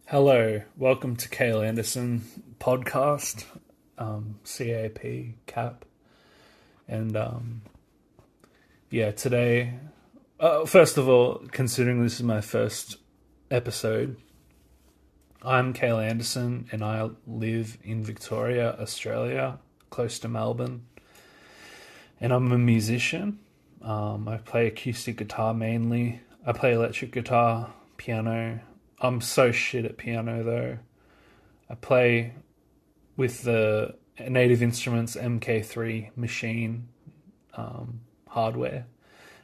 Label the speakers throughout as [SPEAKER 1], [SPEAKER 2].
[SPEAKER 1] Hello, welcome to Cale podcast, CAP, and today, first of all, considering this is my first episode, I'm Cale Anderson, and I live in Victoria, Australia, close to Melbourne, and I'm a musician. I play acoustic guitar mainly. I play electric guitar, piano. I'm so shit at piano though. I play with the Native Instruments MK3 machine hardware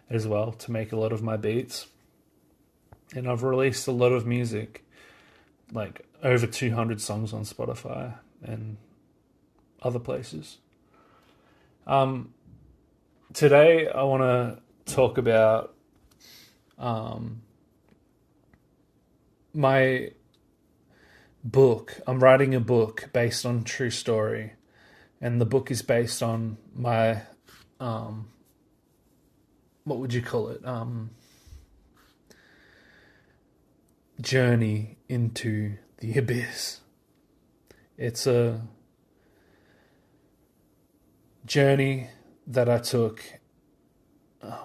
[SPEAKER 1] as well to make a lot of my beats. And I've released a lot of music, like over 200 songs on Spotify and other places. Today I want to talk about my book. I'm writing a book based on true story, and the book is based on my what would you call it, journey into the abyss. It's a journey that I took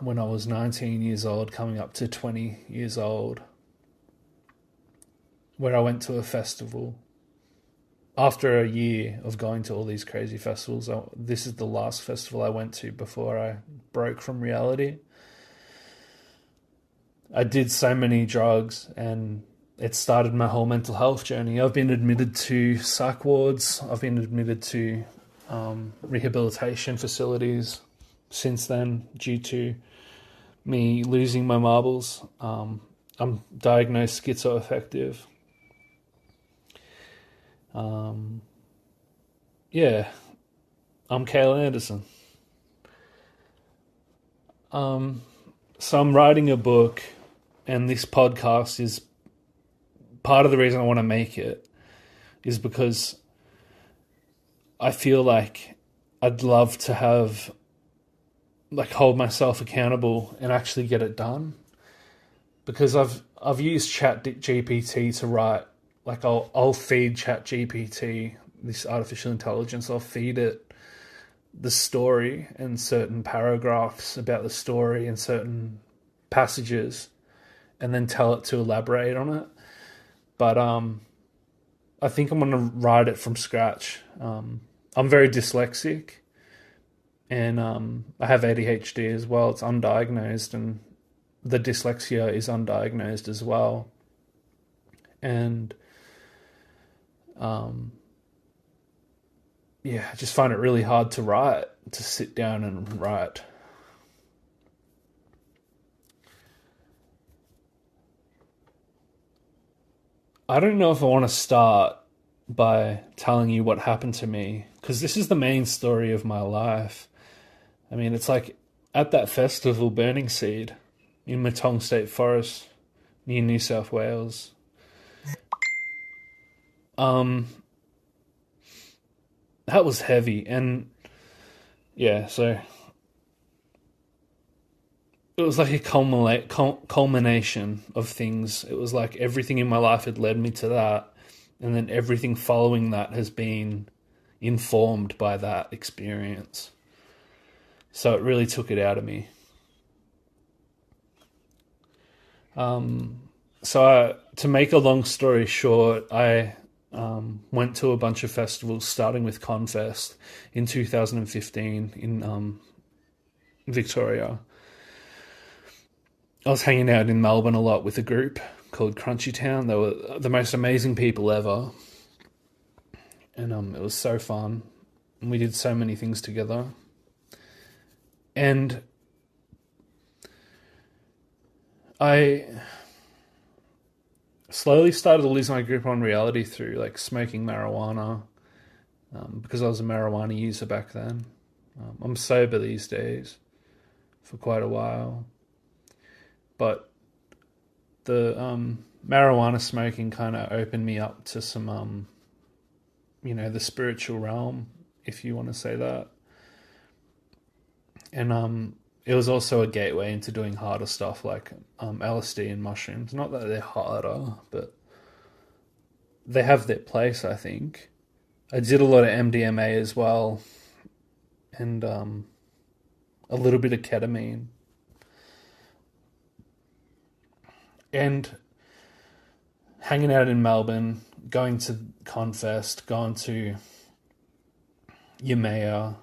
[SPEAKER 1] when I was 19 years old, coming up to 20 years old, where I went to a festival. After a year of going to all these crazy festivals, this is the last festival I went to before I broke from reality. I did so many drugs, and it started my whole mental health journey. I've been admitted to psych wards. I've been admitted to rehabilitation facilities since then due to me losing my marbles. I'm diagnosed schizoaffective. I'm Cale Anderson. So I'm writing a book, and this podcast is part of the reason I want to make it is because I feel like I'd love to hold myself accountable and actually get it done. Because I've used Chat GPT to write. Like I'll feed Chat GPT, this artificial intelligence. I'll feed it the story and certain paragraphs about the story and certain passages, and then tell it to elaborate on it. But I think I'm going to write it from scratch. I'm very dyslexic, and I have ADHD as well. It's undiagnosed, and the dyslexia is undiagnosed as well. And I just find it really hard to sit down and write. I don't know if I want to start by telling you what happened to me, because this is the main story of my life. I mean, it's like at that festival, Burning Seed, in Matong State Forest, near New South Wales. That was heavy, and so it was like a culmination of things. It was like everything in my life had led me to that, and then everything following that has been informed by that experience. So it really took it out of me. To make a long story short, I went to a bunch of festivals, starting with Confest in 2015 in Victoria. I was hanging out in Melbourne a lot with a group called Crunchy Town. They were the most amazing people ever, and it was so fun. And we did so many things together. And I slowly started to lose my grip on reality through like smoking marijuana, because I was a marijuana user back then. I'm sober these days for quite a while, but the marijuana smoking kind of opened me up to some the spiritual realm, if you want to say that. And it was also a gateway into doing harder stuff like LSD and mushrooms. Not that they're harder, but they have their place, I think. I did a lot of MDMA as well, and a little bit of ketamine. And hanging out in Melbourne, going to Confest, going to Yamea,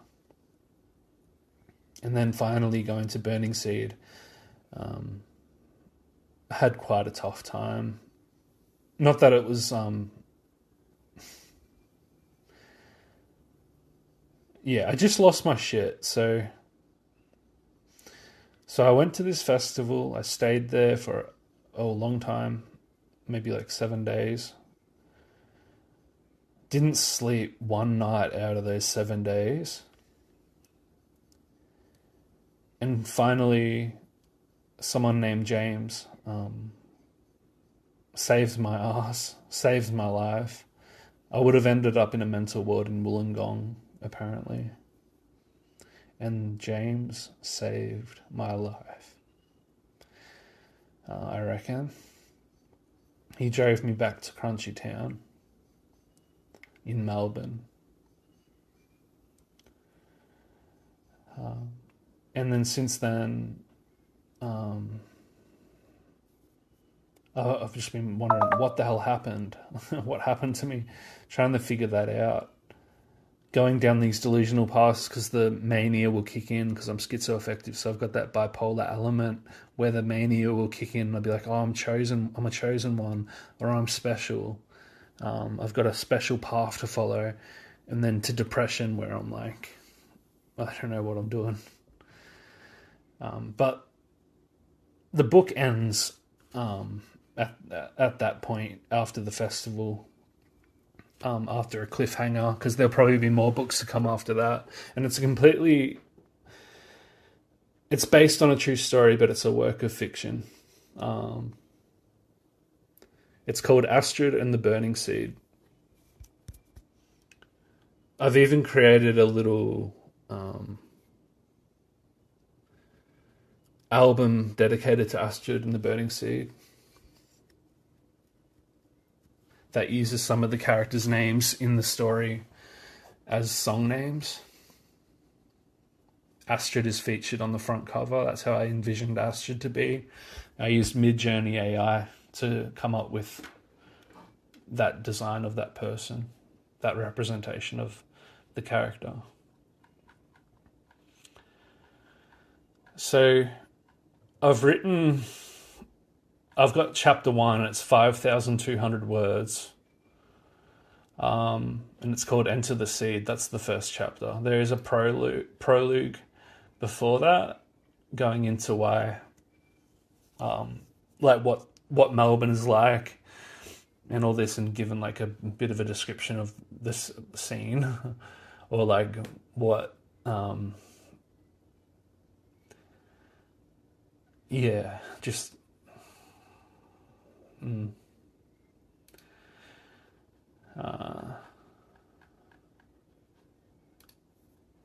[SPEAKER 1] and then finally going to Burning Seed. I had quite a tough time. Not that it was... yeah, I just lost my shit. So I went to this festival. I stayed there for a long time, maybe like 7 days. Didn't sleep one night out of those 7 days. And finally, someone named James saved my ass, saved my life. I would have ended up in a mental ward in Wollongong, apparently. And James saved my life. I reckon. He drove me back to Crunchy Town in Melbourne. And then since then, I've just been wondering what the hell happened. What happened to me? Trying to figure that out. Going down these delusional paths because the mania will kick in because I'm schizoaffective. So I've got that bipolar element where the mania will kick in and I'll be like, oh, I'm a chosen one, or I'm special. I've got a special path to follow. And then to depression where I'm like, I don't know what I'm doing. But the book ends at that point after the festival, after a cliffhanger, because there'll probably be more books to come after that. And it's based on a true story, but it's a work of fiction. It's called Astrid and the Burning Seed. I've even created a little album dedicated to Astrid and the Burning Seed that uses some of the characters' names in the story as song names. Astrid is featured on the front cover. That's how I envisioned Astrid to be. I used Midjourney AI to come up with that design of that person, that representation of the character. So I've got chapter 1, it's 5,200 words. And it's called Enter the Seed. That's the first chapter. There is a prologue before that, going into why, like what Melbourne is like and all this, and given like a bit of a description of this scene or like what, yeah, just...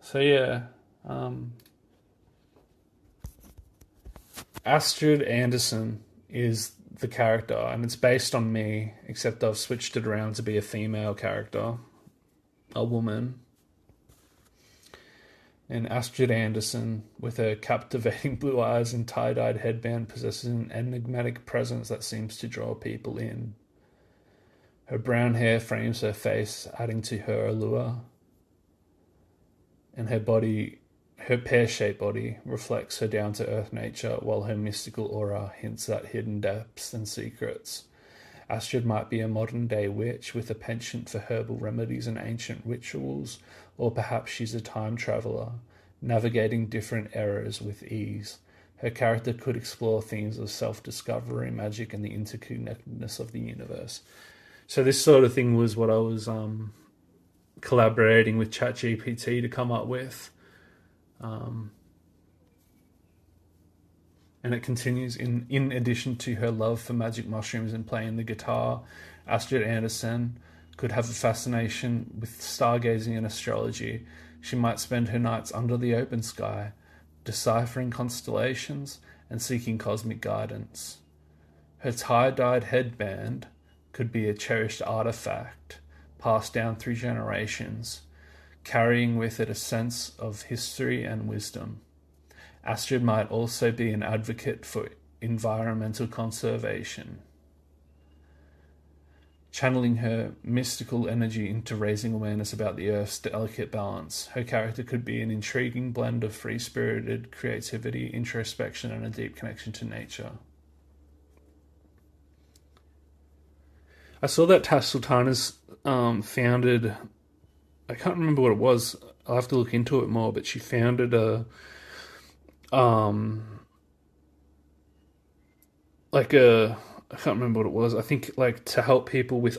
[SPEAKER 1] so yeah, Astrid Anderson is the character, and it's based on me, except I've switched it around to be a female character, a woman. And Astrid Anderson, with her captivating blue eyes and tie-dyed headband, possesses an enigmatic presence that seems to draw people in. Her brown hair frames her face, adding to her allure. And her pear-shaped body, reflects her down-to-earth nature, while her mystical aura hints at hidden depths and secrets. Astrid might be a modern-day witch with a penchant for herbal remedies and ancient rituals, or perhaps she's a time traveller, navigating different eras with ease. Her character could explore themes of self-discovery, magic, and the interconnectedness of the universe. So this sort of thing was what I was collaborating with ChatGPT to come up with. And it continues, in addition to her love for magic mushrooms and playing the guitar, Astrid Anderson could have a fascination with stargazing and astrology. She might spend her nights under the open sky, deciphering constellations and seeking cosmic guidance. Her tie-dyed headband could be a cherished artifact passed down through generations, carrying with it a sense of history and wisdom. Astrid might also be an advocate for environmental conservation, channeling her mystical energy into raising awareness about the Earth's delicate balance. Her character could be an intriguing blend of free-spirited creativity, introspection, and a deep connection to nature. I saw that Tash Sultana's founded... I can't remember what it was. I'll have to look into it more, but she founded a... I can't remember what it was. I think like to help people with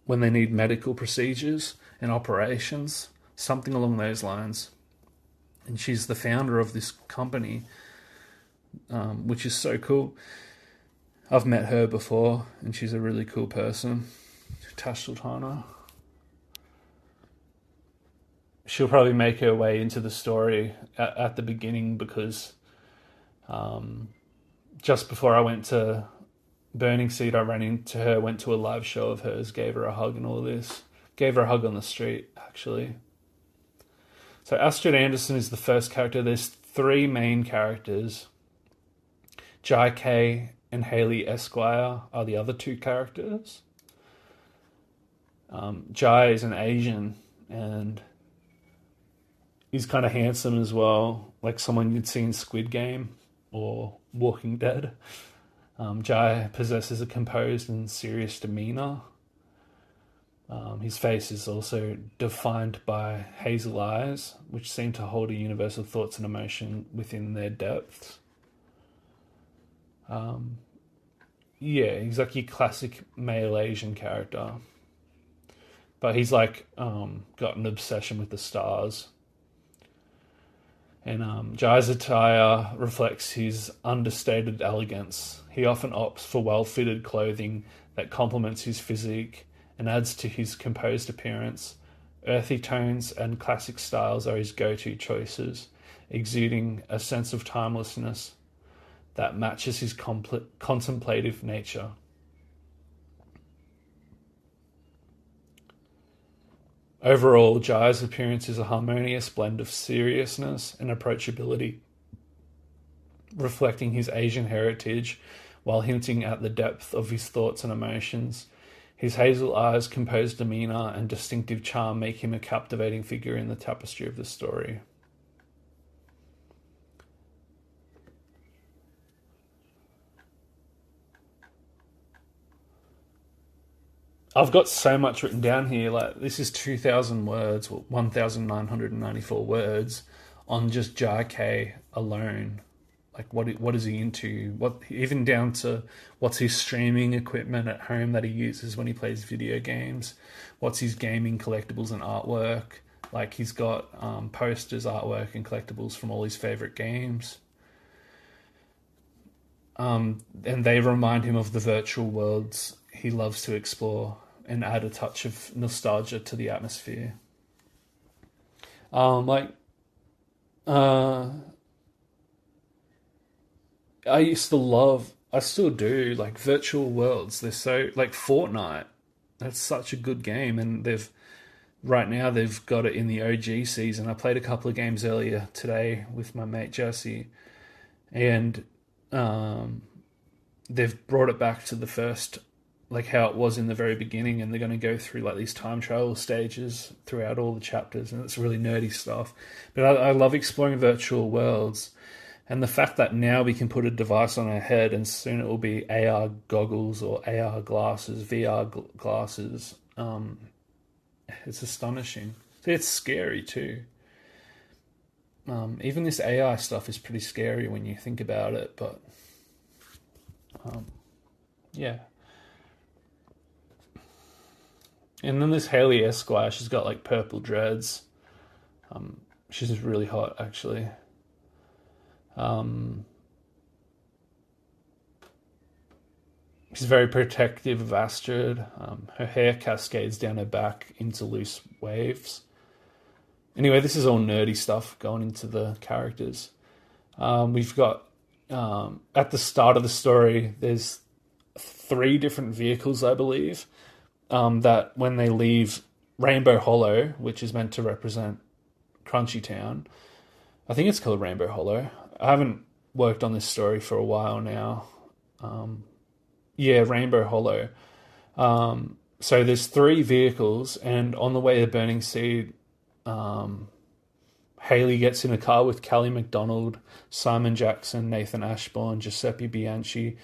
[SPEAKER 1] when they need medical procedures and operations, something along those lines. And she's the founder of this company, which is so cool. I've met her before, and she's a really cool person. Tash Sultana. She'll probably make her way into the story at the beginning because just before I went to Burning Seed, I ran into her, went to a live show of hers, gave her a hug and all this. Gave her a hug on the street, actually. So Astrid Anderson is the first character. There's 3 main characters. Jai K and Haley Esquire are the other 2 characters. Jai is an Asian, and he's kind of handsome as well, like someone you'd see in Squid Game or Walking Dead. Jai possesses a composed and serious demeanor. His face is also defined by hazel eyes, which seem to hold a universal thoughts and emotion within their depths. He's like your classic male Asian character. But he's like got an obsession with the stars. And Jai's attire reflects his understated elegance. He often opts for well-fitted clothing that complements his physique and adds to his composed appearance. Earthy tones and classic styles are his go-to choices, exuding a sense of timelessness that matches his contemplative nature. Overall, Jai's appearance is a harmonious blend of seriousness and approachability, reflecting his Asian heritage while hinting at the depth of his thoughts and emotions. His hazel eyes, composed demeanor, and distinctive charm make him a captivating figure in the tapestry of the story. I've got so much written down here. Like, this is 2,000 words, or 1,994 words on just Jai K alone. Like, what is he into? What, even down to what's his streaming equipment at home that he uses when he plays video games? What's his gaming collectibles and artwork? Like, he's got posters, artwork, and collectibles from all his favorite games. And they remind him of the virtual worlds he loves to explore and add a touch of nostalgia to the atmosphere. I used to love, I still do, like virtual worlds. They're so, like Fortnite. That's such a good game, and right now they've got it in the OG season. I played a couple of games earlier today with my mate Jesse, and they've brought it back to the first, like how it was in the very beginning, and they're going to go through like these time travel stages throughout all the chapters, and it's really nerdy stuff. But I love exploring virtual worlds, and the fact that now we can put a device on our head, and soon it will be AR goggles or AR glasses, VR glasses. It's astonishing. It's scary too. Even this AI stuff is pretty scary when you think about it, but yeah. And then this Haley Esquire, she's got like purple dreads. She's just really hot, actually. She's very protective of Astrid. Her hair cascades down her back into loose waves. Anyway, this is all nerdy stuff going into the characters. We've got, at the start of the story, there's 3 different vehicles, I believe, that when they leave Rainbow Hollow, which is meant to represent Crunchy Town, I think it's called Rainbow Hollow. I haven't worked on this story for a while now. Yeah, Rainbow Hollow. So there's 3 vehicles, and on the way to Burning Seed, Haley gets in a car with Callie MacDonald, Simon Jackson, Nathan Ashbourne, Giuseppe Bianchi,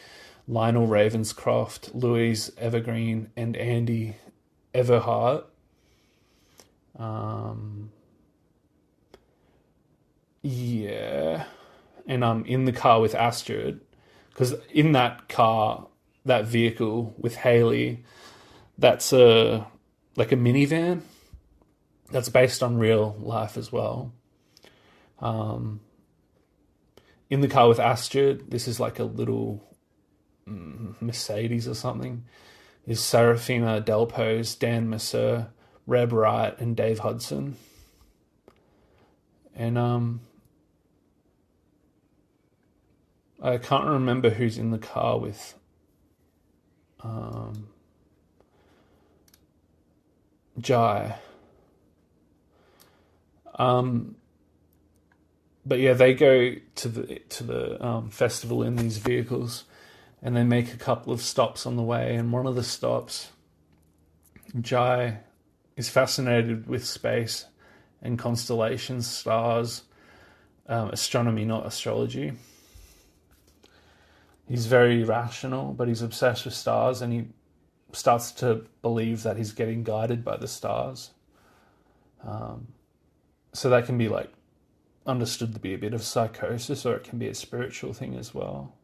[SPEAKER 1] Lionel Ravenscroft, Louise Evergreen, and Andy Everhart. Yeah. And I'm in the car with Astrid, because in that car, that vehicle with Haley, that's a minivan that's based on real life as well. In the car with Astrid, this is like a little Mercedes or something, is Serafina Delpos, Dan Mercer, Reb Wright, and Dave Hudson. And I can't remember who's in the car with Jai. But yeah, they go to the festival in these vehicles, and they make a couple of stops on the way. And one of the stops, Jai is fascinated with space and constellations, stars, astronomy, not astrology. He's very rational, but he's obsessed with stars, and he starts to believe that he's getting guided by the stars. So that can be like understood to be a bit of psychosis, or it can be a spiritual thing as well.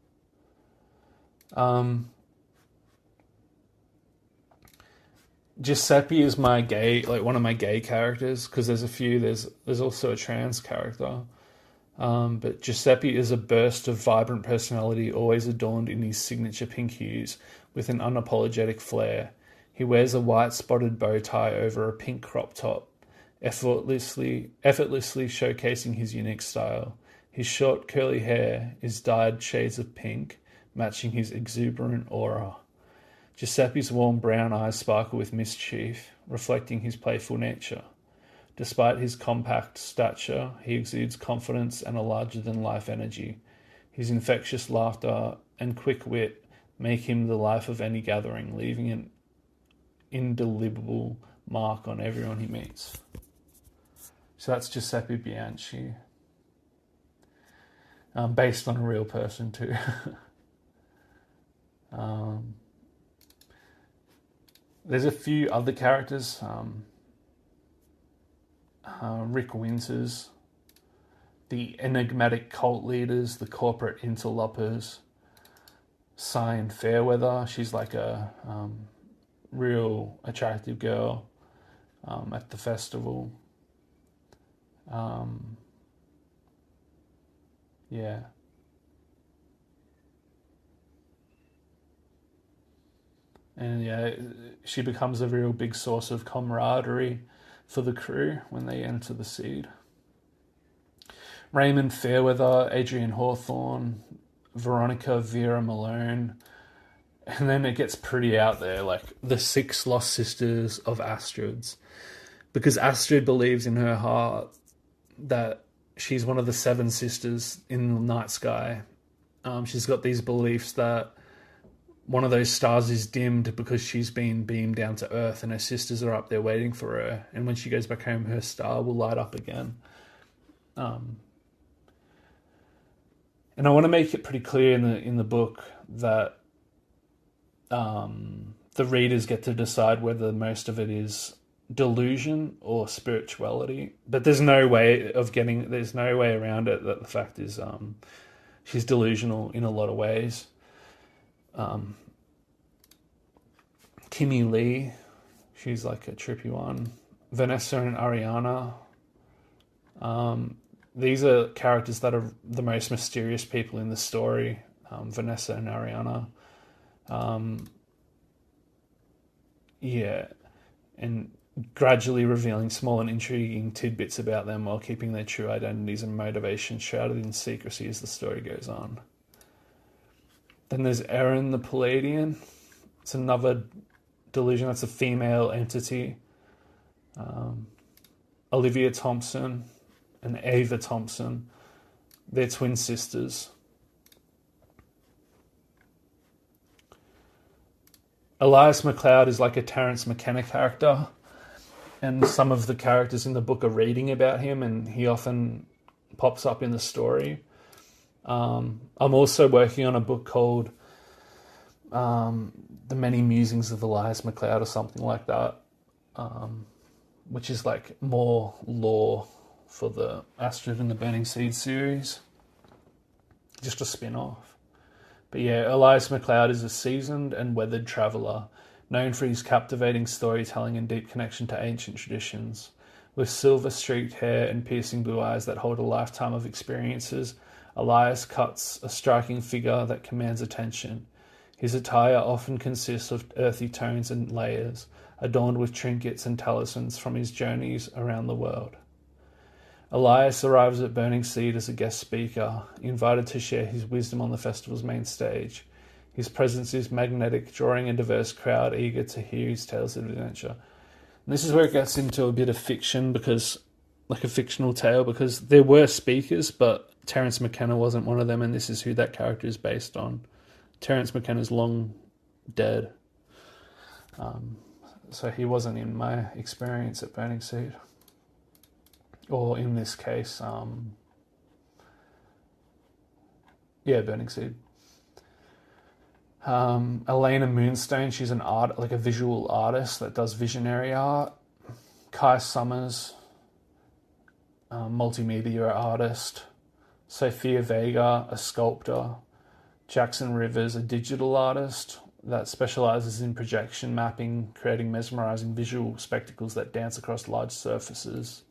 [SPEAKER 1] Giuseppe is one of my gay characters, because there's a few. There's also a trans character. But Giuseppe is a burst of vibrant personality, always adorned in his signature pink hues, with an unapologetic flair. He wears a white spotted bow tie over a pink crop top, effortlessly showcasing his unique style. His short curly hair is dyed shades of pink, matching his exuberant aura. Giuseppe's warm brown eyes sparkle with mischief, reflecting his playful nature. Despite his compact stature, he exudes confidence and a larger-than-life energy. His infectious laughter and quick wit make him the life of any gathering, leaving an indelible mark on everyone he meets. So that's Giuseppe Bianchi. Based on a real person too. There's a few other characters. Rick Winters, the enigmatic cult leaders, the corporate interlopers, Cyan Fairweather. She's like a real attractive girl at the festival. Yeah. And yeah, she becomes a real big source of camaraderie for the crew when they enter the seed. Raymond Fairweather, Adrian Hawthorne, Veronica Vera Malone. And then it gets pretty out there, like the 6 lost sisters of Astrid's. Because Astrid believes in her heart that she's one of the 7 sisters in the night sky. She's got these beliefs that one of those stars is dimmed because she's been beamed down to Earth, and her sisters are up there waiting for her. And when she goes back home, her star will light up again. And I want to make it pretty clear in the book that the readers get to decide whether most of it is delusion or spirituality. But there's no way around it that the fact is she's delusional in a lot of ways. Kimmy Lee, she's like a trippy one. Vanessa and Ariana. These are characters that are the most mysterious people in the story. Vanessa and Ariana. Yeah, and gradually revealing small and intriguing tidbits about them while keeping their true identities and motivations shrouded in secrecy as the story goes on. Then there's Erin the Palladian. It's another delusion. That's a female entity. Olivia Thompson and Ava Thompson. They're twin sisters. Elias McLeod is like a Terence McKenna character, and some of the characters in the book are reading about him, and he often pops up in the story. I'm also working on a book called The Many Musings of Elias McLeod or something like that, which is like more lore for the Astrid and the Burning Seed series. Just a spin-off. But yeah, Elias McLeod is a seasoned and weathered traveller, known for his captivating storytelling and deep connection to ancient traditions. With silver-streaked hair and piercing blue eyes that hold a lifetime of experiences, Elias cuts a striking figure that commands attention. His attire often consists of earthy tones and layers, adorned with trinkets and talismans from his journeys around the world. Elias arrives at Burning Seed as a guest speaker, invited to share his wisdom on the festival's main stage. His presence is magnetic, drawing a diverse crowd eager to hear his tales of adventure. And this is where it gets into a bit of fiction, because, like a fictional tale, because there were speakers, but Terence McKenna wasn't one of them, and this is who that character is based on. Terence McKenna's long dead. So he wasn't in my experience at Burning Seed. Or in this case, Burning Seed. Elena Moonstone, she's an like a visual artist that does visionary art. Kai Summers, multimedia artist. Sophia Vega, a sculptor. Jackson Rivers, a digital artist that specializes in projection mapping, creating mesmerizing visual spectacles that dance across large surfaces.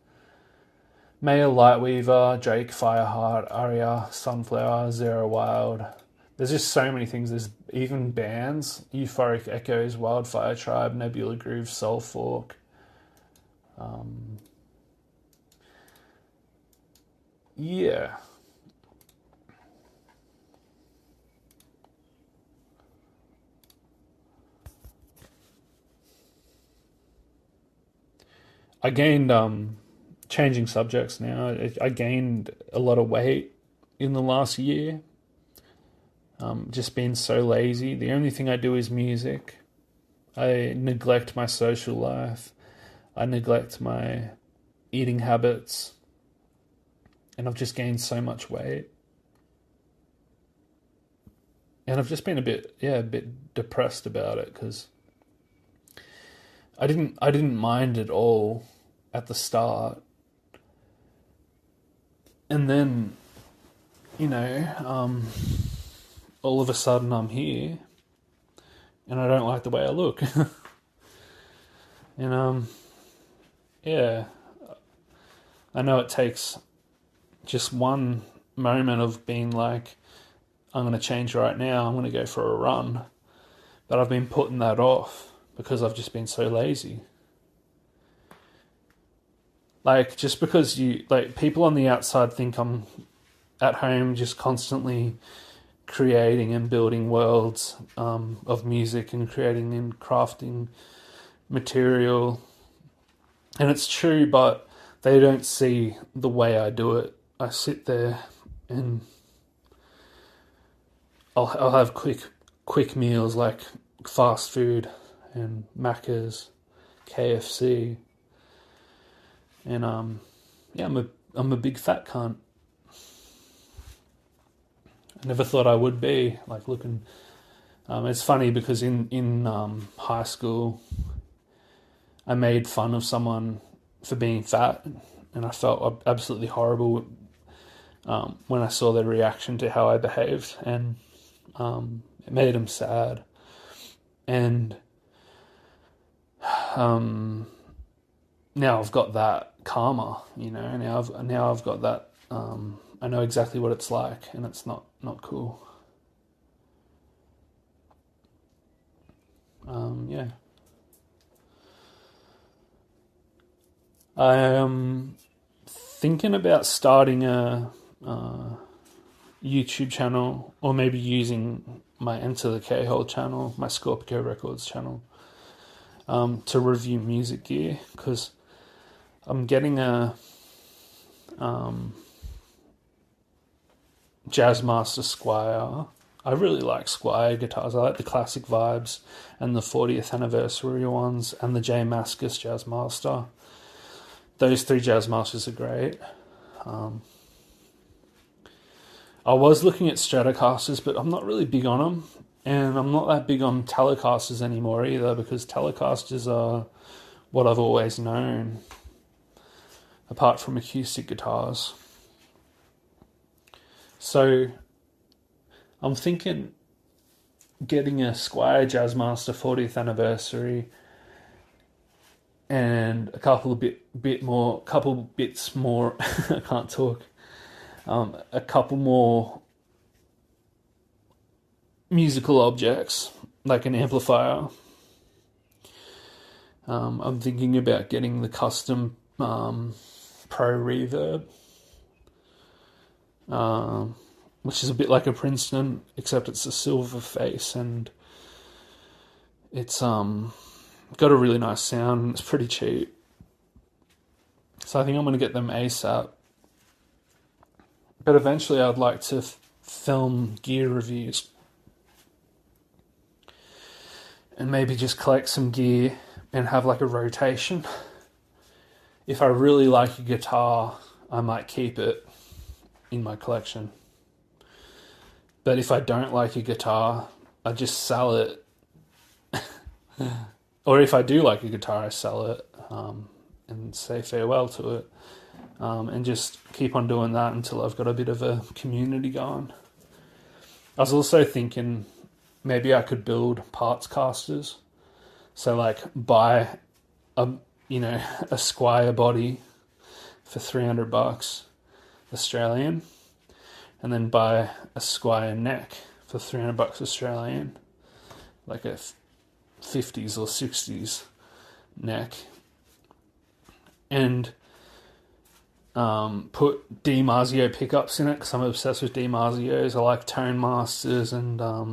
[SPEAKER 1] Maya Lightweaver, Drake Fireheart, Aria, Sunflower, Zero Wild. There's just so many things. There's even bands. Euphoric Echoes, Wildfire Tribe, Nebula Groove, Soul Fork. Yeah. I gained, changing subjects now, I gained a lot of weight in the last year. Just being so lazy. The only thing I do is music. I neglect my social life. I neglect my eating habits. And I've just gained so much weight. And I've just been a bit depressed about it, because I didn't mind at all at the start. And then, all of a sudden I'm here and I don't like the way I look. And, I know it takes just one moment of being like, I'm going to change right now, I'm going to go for a run. But I've been putting that off because I've just been so lazy. Like, just because people on the outside think I'm at home just constantly creating and building worlds of music and creating and crafting material. And it's true, but they don't see the way I do it. I sit there and I'll have quick meals like fast food and Macca's, KFC. And I'm a big fat cunt. I never thought I would be, like, looking. It's funny because in high school, I made fun of someone for being fat, and I felt absolutely horrible when I saw their reaction to how I behaved, and it made them sad. And now I've got that karma, Now I've got that. I know exactly what it's like, and it's not cool. I am thinking about starting a YouTube channel, or maybe using my Enter the K-Hole channel, my Scorpio Records channel, to review music gear, because I'm getting a Jazzmaster Squire. I really like Squire guitars. I like the classic vibes and the 40th anniversary ones and the J Mascis Jazzmaster. Those three Jazzmasters are great. I was looking at Stratocasters, but I'm not really big on them. And I'm not that big on Telecasters anymore either, because Telecasters are what I've always known, apart from acoustic guitars. So I'm thinking getting a Squire Jazzmaster 40th anniversary and a couple bits more. I can't talk. A couple more musical objects, like an amplifier. I'm thinking about getting the custom Pro Reverb, which is a bit like a Princeton, except it's a silver face, and it's got a really nice sound, and it's pretty cheap. So I think I'm going to get them ASAP. But eventually I'd like to film gear reviews and maybe just collect some gear and have like a rotation. If I really like a guitar, I might keep it in my collection. But if I don't like a guitar, I just sell it. Or if I do like a guitar, I sell it and say farewell to it. And just keep on doing that until I've got a bit of a community going. I was also thinking maybe I could build parts casters. So like buy a Squire body for $300 Australian, and then buy a Squire neck for $300 Australian, like a 50s or 60s neck, and put DiMarzio pickups in it, because I'm obsessed with DiMarzios. I like Tone Masters, and I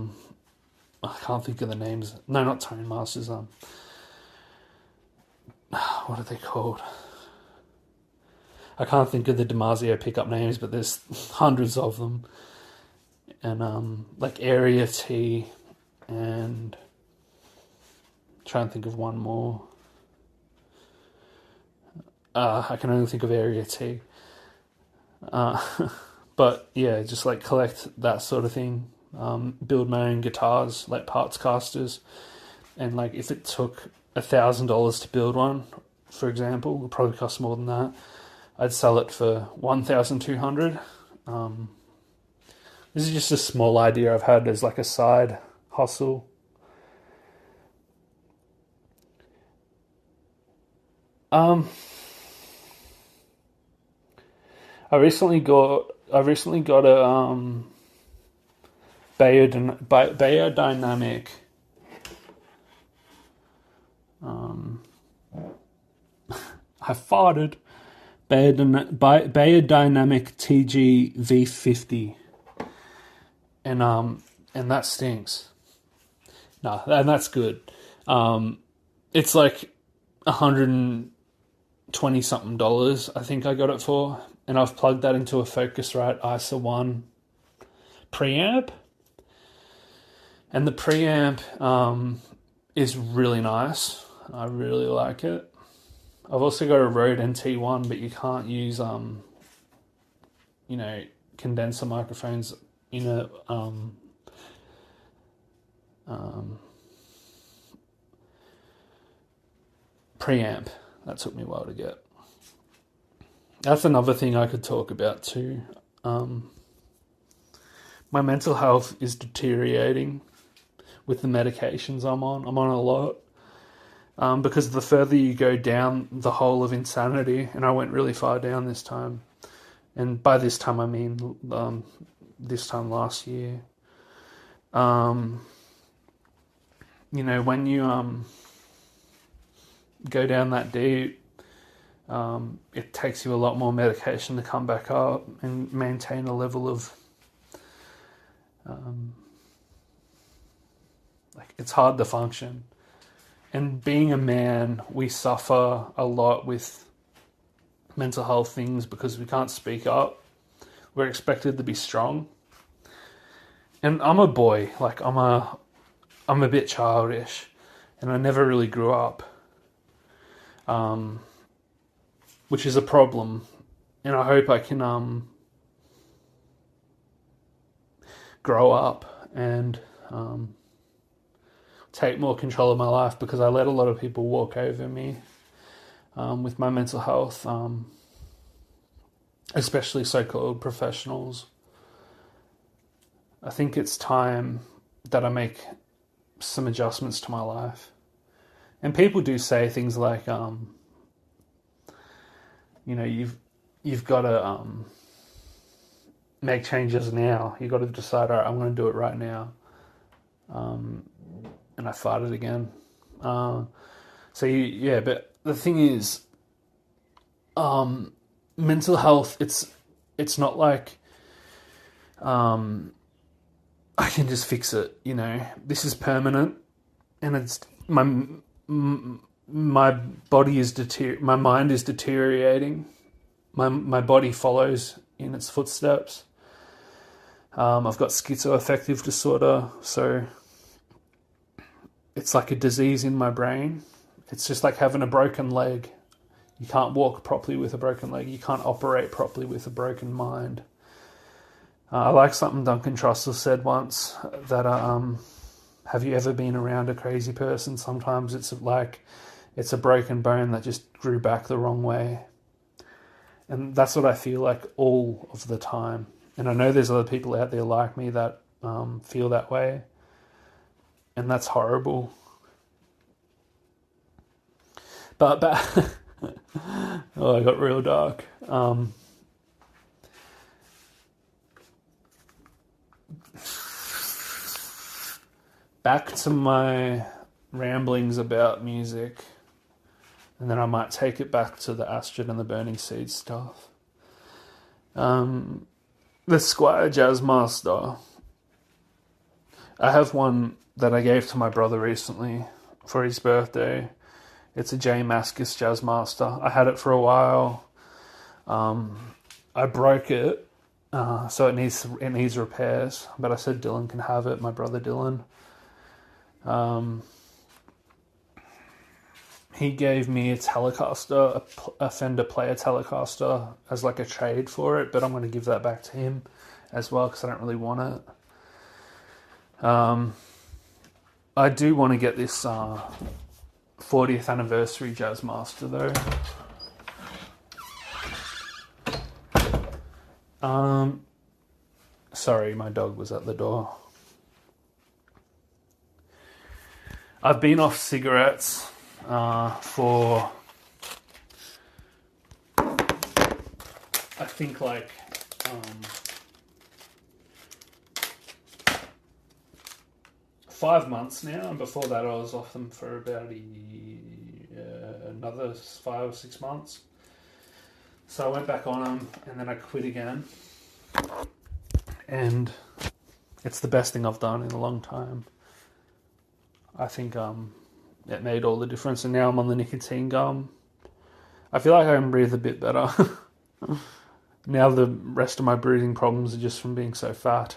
[SPEAKER 1] can't think of the names. No, not Tone Masters. What are they called? I can't think of the DiMarzio pickup names, but there's hundreds of them. And like Area T, and trying to think of one more. I can only think of Area T. But yeah, just like collect that sort of thing. Build my own guitars, like parts casters. And like if it took $1,000 to build one, for example, it would probably cost more than that. I'd sell it for $1,200. This is just a small idea I've had as like a side hustle. I recently got a Beyerdynamic I farted. Beyerdynamic TG V50, and that stinks. No, and that's good. It's like $120 something, I think I got it for, and I've plugged that into a Focusrite ISA 1 preamp, and the preamp is really nice. I really like it. I've also got a Rode NT1, but you can't use condenser microphones in a preamp. That took me a while to get. That's another thing I could talk about too. My mental health is deteriorating with the medications I'm on. I'm on a lot. Because the further you go down the hole of insanity, and I went really far down this time, and by this time I mean this time last year. When you go down that deep, it takes you a lot more medication to come back up and maintain a level of Like, it's hard to function. And being a man, we suffer a lot with mental health things because we can't speak up. We're expected to be strong. And I'm a boy, like I'm a bit childish, and I never really grew up, which is a problem. And I hope I can grow up and take more control of my life, because I let a lot of people walk over me with my mental health, especially so-called professionals. I think it's time that I make some adjustments to my life. And people do say things like, you've got to make changes now. You've got to decide, all right, I'm going to do it right now. And I farted again. But the thing is, mental health, it's not like I can just fix it, This is permanent, and it's my body is my mind is deteriorating. My body follows in its footsteps. I've got schizoaffective disorder, so it's like a disease in my brain. It's just like having a broken leg. You can't walk properly with a broken leg. You can't operate properly with a broken mind. I like something Duncan Trussell said once, that have you ever been around a crazy person? Sometimes it's like it's a broken bone that just grew back the wrong way. And that's what I feel like all of the time. And I know there's other people out there like me that feel that way. And that's horrible. But oh, I got real dark. Back to my ramblings about music, and then I might take it back to the Astrid and the Burning Seed stuff. The Squire Jazzmaster. I have one that I gave to my brother recently for his birthday. It's a J Mascis Jazzmaster. I had it for a while. I broke it, so it needs repairs. But I said Dylan can have it, my brother Dylan. He gave me a Telecaster, a Fender Player Telecaster, as like a trade for it, but I'm going to give that back to him as well because I don't really want it. I do want to get this 40th anniversary Jazzmaster though. Sorry, my dog was at the door. I've been off cigarettes for I think like 5 months now, and before that I was off them for about another 5 or 6 months. So I went back on them and then I quit again, and it's the best thing I've done in a long time. I think it made all the difference, and now I'm on the nicotine gum. I feel like I can breathe a bit better. Now the rest of my breathing problems are just from being so fat.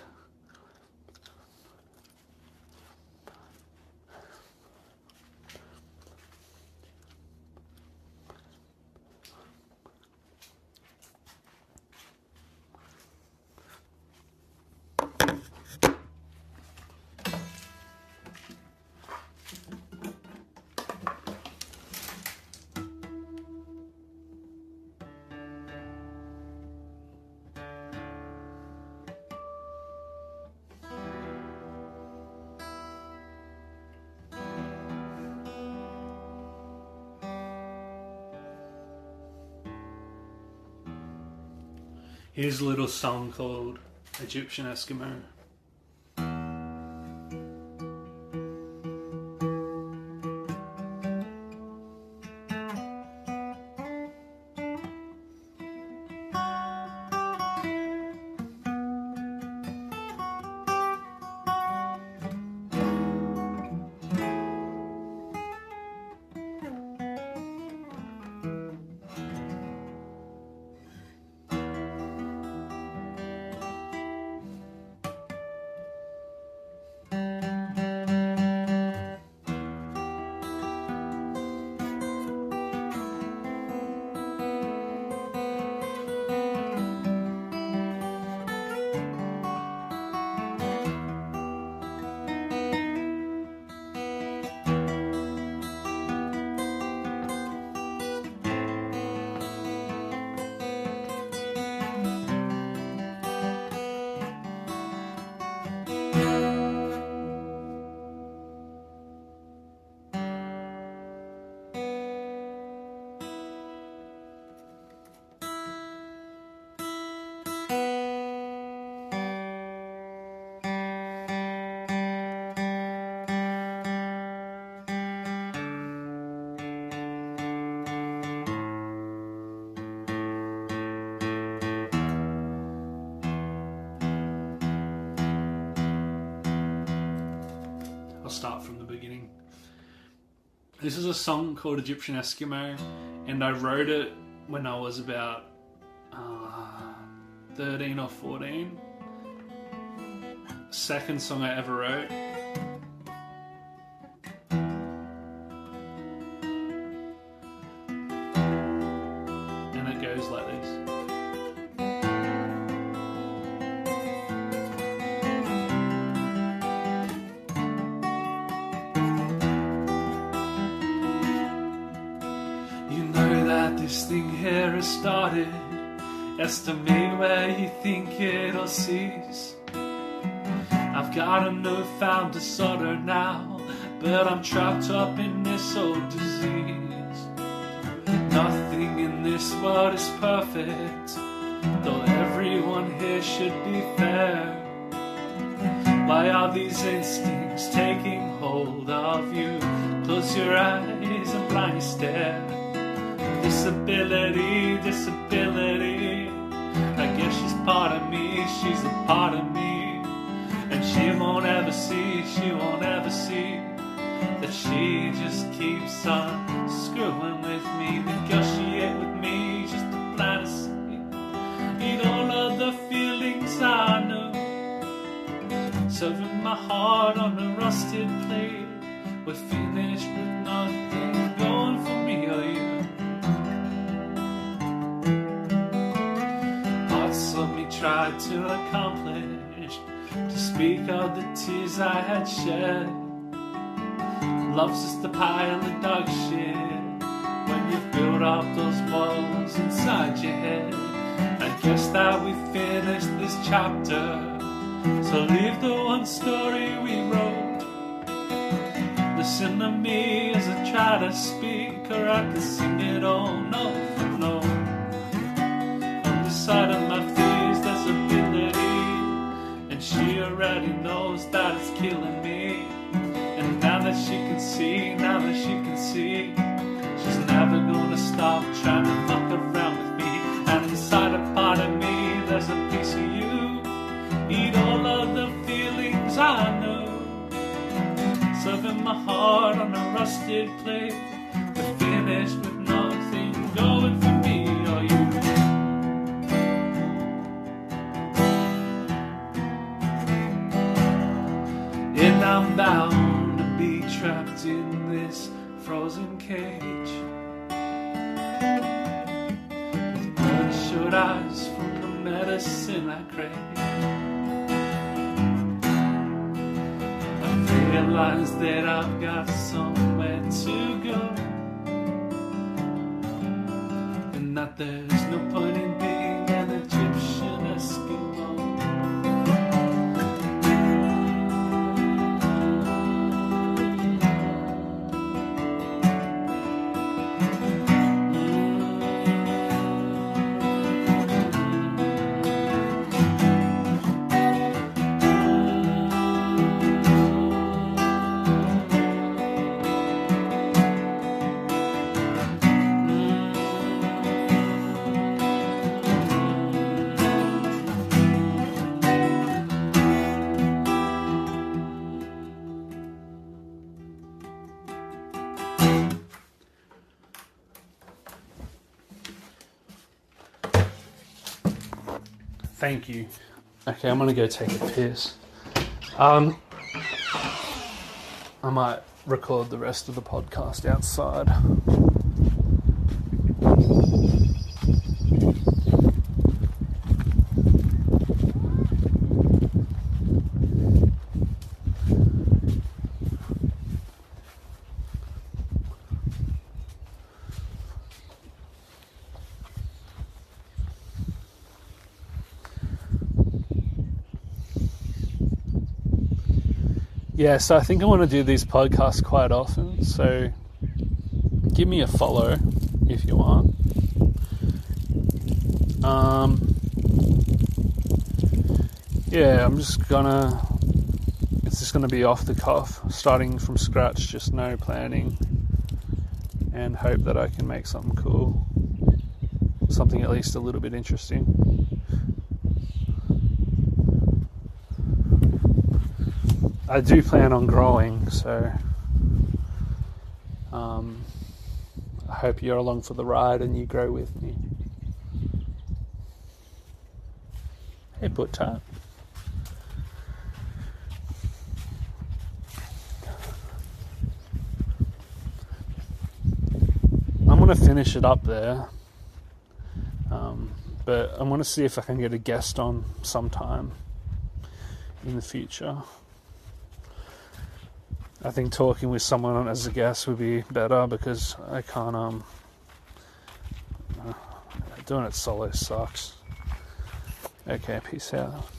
[SPEAKER 1] Here's a little song called Egyptian Eskimo. This is a song called Egyptian Eskimo, and I wrote it when I was about 13 or 14. Second song I ever wrote. And it goes like this. You know that this thing here has started. Estimate where you think it'll cease. I've got a newfound disorder now, but I'm trapped up in this old disease. Nothing in this world is perfect, though everyone here should be fair. Why are these instincts taking hold of you? Close your eyes and blindly stare. Disability, disability, I guess she's part of me, she's a part of me. And she won't ever see that she just keeps on screwing with me. Negotiate with me just to plan to see. Eat all of the feelings I know. Serving my heart on a rusted plate. We're finished with nothing going for me or you. Parts of me tried to accomplish, to speak of the tears I had shed. Love's just a pile of dog shit when you build up those walls inside your head. I guess that we finished this chapter, so leave the one story we wrote. Listen to me as I try to speak, or I can sing it all note for note. On the side of my face there's ability, and she already knows that it's killing me. And now that she can see, she's never gonna stop trying to fuck around with me. And inside a part of me there's a piece of you. Eat all of the feelings I know. Serving my heart on a rusted plate. We're finished with nothing going for me or you. And I'm bound to be trapped in this frozen cage, with bloodshot eyes from the medicine I crave. I realize that I've got somewhere to go, and that there's no point in being an Egyptian Eskimo. Thank you. Okay, I'm gonna go take a piss. I might record the rest of the podcast outside. Yeah, so I think I want to do these podcasts quite often, so give me a follow if you want. Yeah, it's just gonna be off the cuff, starting from scratch, just no planning, and hope that I can make something cool, something at least a little bit interesting. I do plan on growing, so I hope you're along for the ride and you grow with me. Hey, Put Tart. I'm going to finish it up there. But I want to see if I can get a guest on sometime in the future. I think talking with someone as a guest would be better because I can't, doing it solo sucks. Okay, peace out.